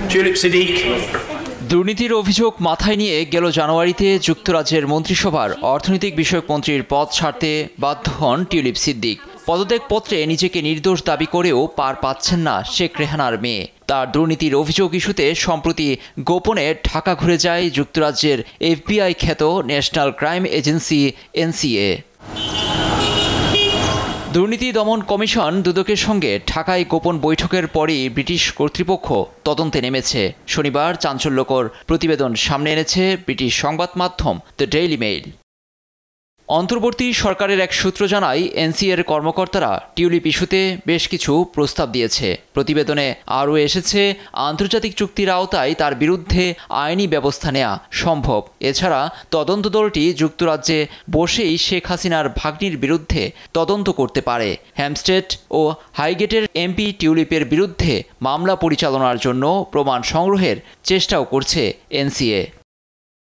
Tulip Siddiq. দুর্নীতির অভিযোগ মাথায় নিয়ে গেল জানুয়ারিতে যুক্তরাজ্যের মন্ত্রিসভার অর্থনৈতিক বিষয়ক মন্ত্রীর পদ ছাড়তে বাধ্য হন টিউলিপ সিদ্দিক। পদত্যাগপত্রে নিজেকে নির্দোষ দাবি করেও পার পাচ্ছেন না শেখ রেহানার মেয়ে। তার দুর্নীতির অভিযোগ ইস্যুতে সম্প্রতি গোপনে ঢাকা ঘুরে যায় যুক্তরাজ্যের FBI খ্যাত ন্যাশনাল ক্রাইম এজেন্সি NCA। দুর্নীতি দমন কমিশন দুদকের সঙ্গে ঢাকায় গোপন বৈঠকের পরই ব্রিটিশ কর্তৃপক্ষ তদন্তে নেমেছে। শনিবার চাঞ্চল্যকর প্রতিবেদন সামনে এনেছে ব্রিটিশ সংবাদ মাধ্যম দ্য ডেইলি মেইল। অন্তর্বর্তী সরকারের এক সূত্র জানায় NCA-র কর্মকর্তারা টিউলিপ ইস্যুতে বেশ কিছু প্রস্তাব দিয়েছে। প্রতিবেদনে আরও এসেছে আন্তর্জাতিক চুক্তির আওতায় তার বিরুদ্ধে আইনি ব্যবস্থা নেওয়া সম্ভব। এছাড়া তদন্ত দলটি যুক্তরাজ্যে বসেই শেখ হাসিনার ভাগ্নির বিরুদ্ধে তদন্ত করতে পারে। হ্যামস্টেড ও হাইগেটের MP টিউলিপের বিরুদ্ধে মামলা পরিচালনার জন্য প্রমাণ সংগ্রহের চেষ্টাও করছে NCA।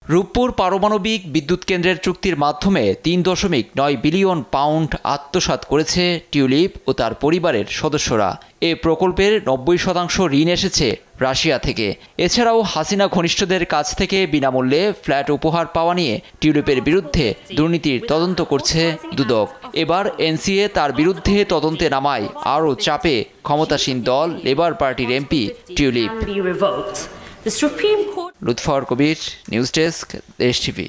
রূপপুর পারমাণবিক বিদ্যুৎ কেন্দ্রের চুক্তির মাধ্যমে 3.9 বিলিয়ন পাউন্ড আত্মসাৎ করেছে টিউলিপ ও তার পরিবারের সদস্যরা। এ প্রকল্পের 90% ঋণ এসেছে রাশিয়া থেকে। এছাড়াও হাসিনা ঘনিষ্ঠদের কাছ থেকে বিনামূল্যে ফ্ল্যাট উপহার পাওয়া নিয়ে টিউলিপের বিরুদ্ধে দুর্নীতির তদন্ত করছে দুদক। এবার NCA তার বিরুদ্ধে তদন্তে নামায় আরও চাপে ক্ষমতাসীন দল লেবার পার্টির MP টিউলিপ। লুৎফর কবির, নিউজ ডেস্ক, দেশ টিভি।